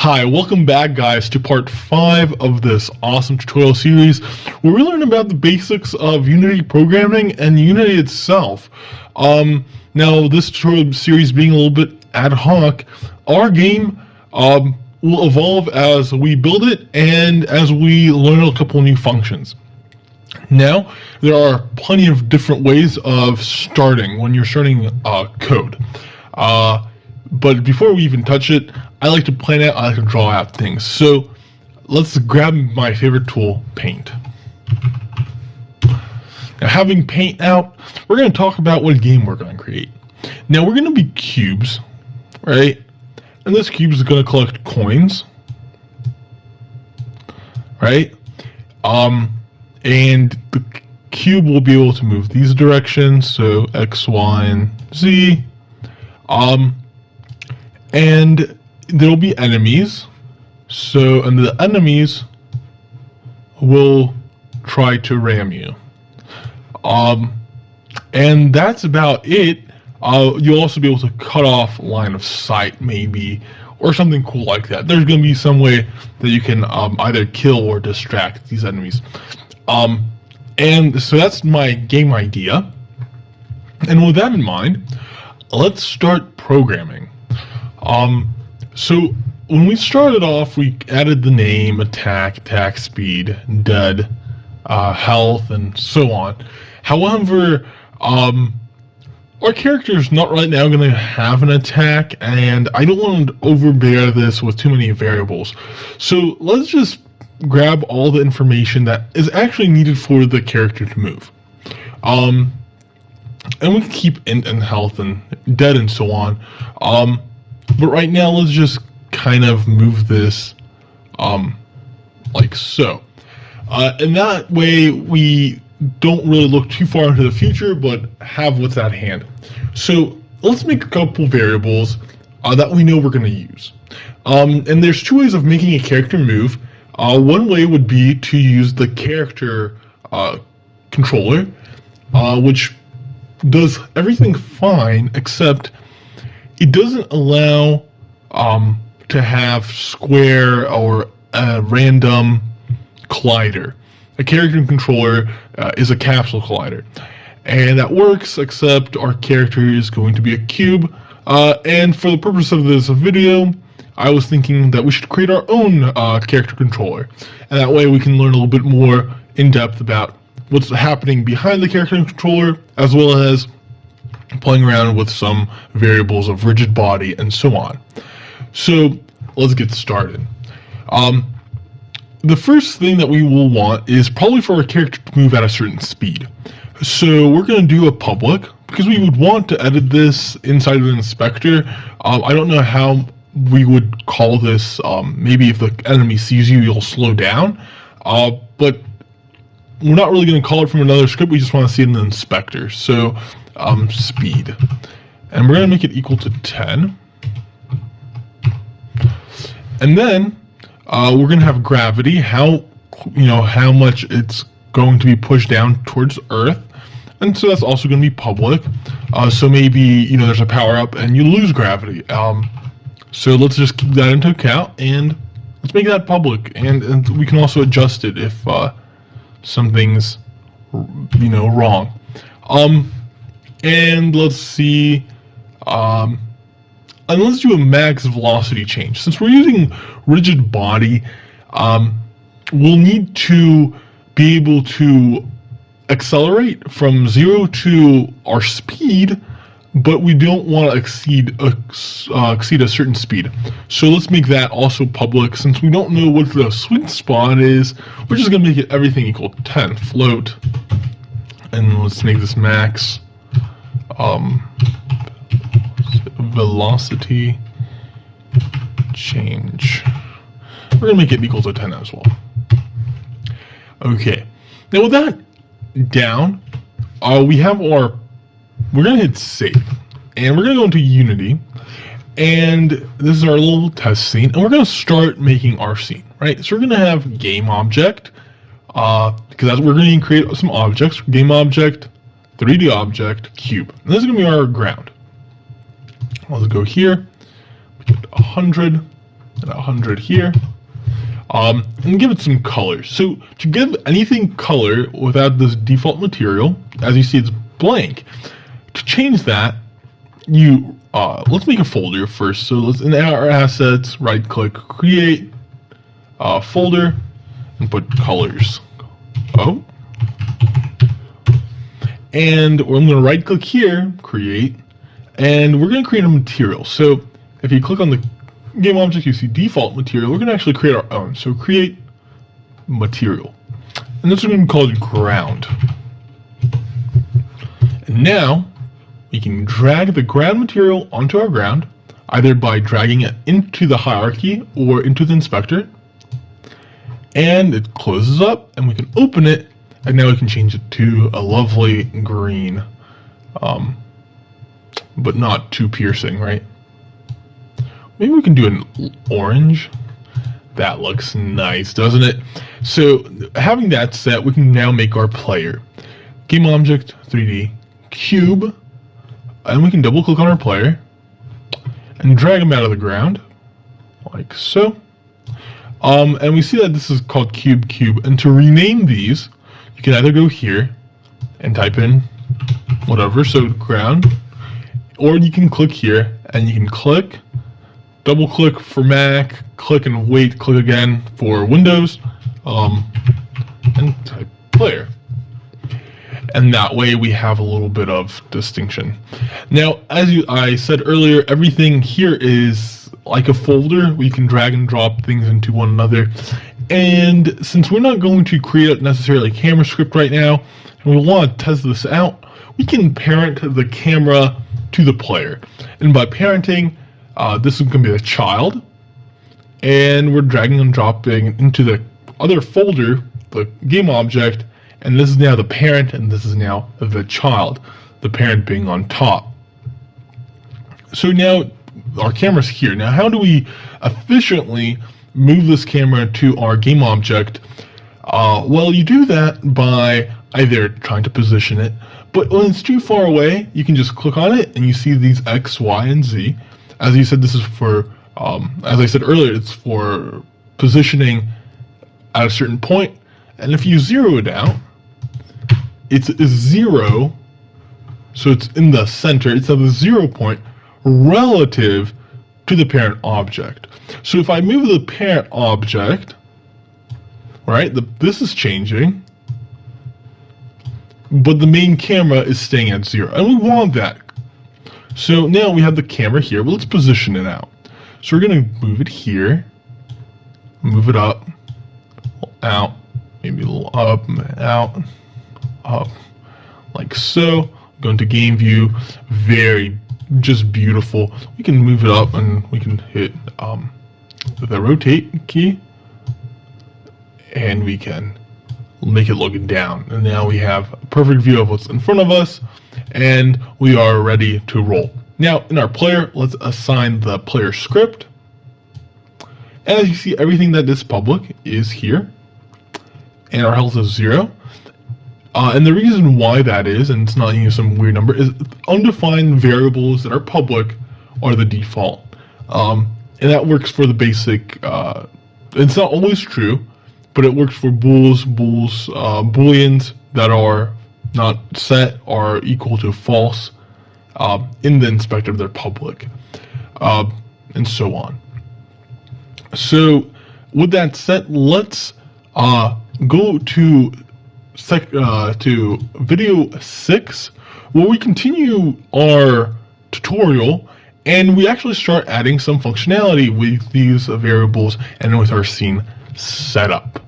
Hi, welcome back guys to part 5 of this awesome tutorial series where we learn about the basics of Unity programming and Unity itself. Now this tutorial series being a little bit ad hoc, our game will evolve as we build it and as we learn a couple new functions. Now, there are plenty of different ways of starting when you're starting code. But before we even touch it, I like to plan out, I like to draw out things. So let's grab my favorite tool, Paint. Now having Paint out, we're going to talk about what game we're going to create. Now we're going to be cubes, right? And this cube is going to collect coins, right? And the cube will be able to move these directions, so X, Y, and Z. And there will be enemies, and the enemies will try to ram you. And that's about it. You'll also be able to cut off line of sight, maybe, or something cool like that. There's going to be some way that you can either kill or distract these enemies. And so that's my game idea. And with that in mind, let's start programming. So when we started off, we added the name, attack speed, dead, health, and so on. However, our character is not right now going to have an attack, and I don't want to overbear this with too many variables. So let's just grab all the information that is actually needed for the character to move. And we can keep int and health and dead and so on. But right now, let's just kind of move this like so. And that way, we don't really look too far into the future, but have what's at hand. So let's make a couple variables that we know we're going to use. And there's two ways of making a character move. One way would be to use the character controller, which does everything fine, except it doesn't allow to have square or a random collider. A character controller is a capsule collider, and that works, except our character is going to be a cube. And for the purpose of this video, I was thinking that we should create our own character controller, and that way we can learn a little bit more in depth about what's happening behind the character controller, as well as playing around with some variables of rigid body and so on. So let's get started. The first thing that we will want is probably for our character to move at a certain speed. So we're going to do a public, because we would want to edit this inside of the inspector. I don't know how we would call this. Maybe if the enemy sees you, you'll slow down. But we're not really going to call it from another script. We just want to see it in the inspector. So speed, and we're going to make it equal to 10. And then we're going to have gravity, how much it's going to be pushed down towards Earth, and so that's also going to be public. So maybe there's a power up and you lose gravity. So let's just keep that into account and let's make that public, and we can also adjust it if something's wrong. And let's see, and let's do a max velocity change. Since we're using rigid body, we'll need to be able to accelerate from 0 to our speed, but we don't want to exceed a certain speed. So let's make that also public. Since we don't know what the sweet spot is, we're just going to make it everything equal to 10, float, and let's make this max velocity change. We're going to make it equal to 10 as well. Okay, now with that down, we have we're going to hit save, and we're going to go into Unity, and this is our little test scene, and we're going to start making our scene, right? So we're going to have game object, because we're going to create some objects, game object, 3D object, cube, and this is going to be our ground. Let's go here, we get 100, and 100 here. And give it some color. So to give anything color without this default material, as you see, it's blank. To change that, you let's make a folder first. So let's in our assets, right-click, create folder, and put colors. Oh, and I'm going to right-click here, create, and we're going to create a material. So if you click on the game object, you see default material. We're going to actually create our own. So create material, and this is going to be called ground. And now we can drag the ground material onto our ground, either by dragging it into the hierarchy or into the inspector, and it closes up, and we can open it, and now we can change it to a lovely green, but not too piercing, right? Maybe we can do an orange. That looks nice, doesn't it? So having that set, we can now make our player. Game object, 3D, cube, and we can double click on our player and drag him out of the ground, like so. And we see that this is called cube. And to rename these, you can either go here and type in whatever, so ground, or you can click here and you can click, double click for Mac, click and wait, click again for Windows, and type player. And that way we have a little bit of distinction. Now, as I said earlier, everything here is like a folder. We can drag and drop things into one another. And since we're not going to create necessarily a camera script right now, and we want to test this out, we can parent the camera to the player. And by parenting, this is going to be the child, and we're dragging and dropping into the other folder, the game object, and this is now the parent, and this is now the child, the parent being on top. So now our camera's here. Now how do we efficiently move this camera to our game object? Well, you do that by either trying to position it, but when it's too far away, you can just click on it, and you see these X, Y, and Z. As you said, this is for, as I said earlier, it's for positioning at a certain point. And if you zero it out, it's 0, so it's in the center. It's at the 0 point relative to the parent object. So if I move the parent object, right, this is changing, but the main camera is staying at 0, and we want that. So now we have the camera here, but let's position it out. So we're going to move it here, move it up, out, maybe a little up, out, like so. Go into game view, just beautiful. We can move it up, and we can hit the rotate key, and we can make it look down. And now we have a perfect view of what's in front of us, and we are ready to roll. Now in our player, let's assign the player script. And as you see, everything that is public is here, and our health is 0. And the reason why that is, and it's not some weird number, is undefined variables that are public are the default. And that works for the basic, it's not always true, but it works for booleans that are not set are equal to false in the inspector, they're public, and so on. So with that said, let's go to video 6, where we continue our tutorial, and we actually start adding some functionality with these variables and with our scene setup.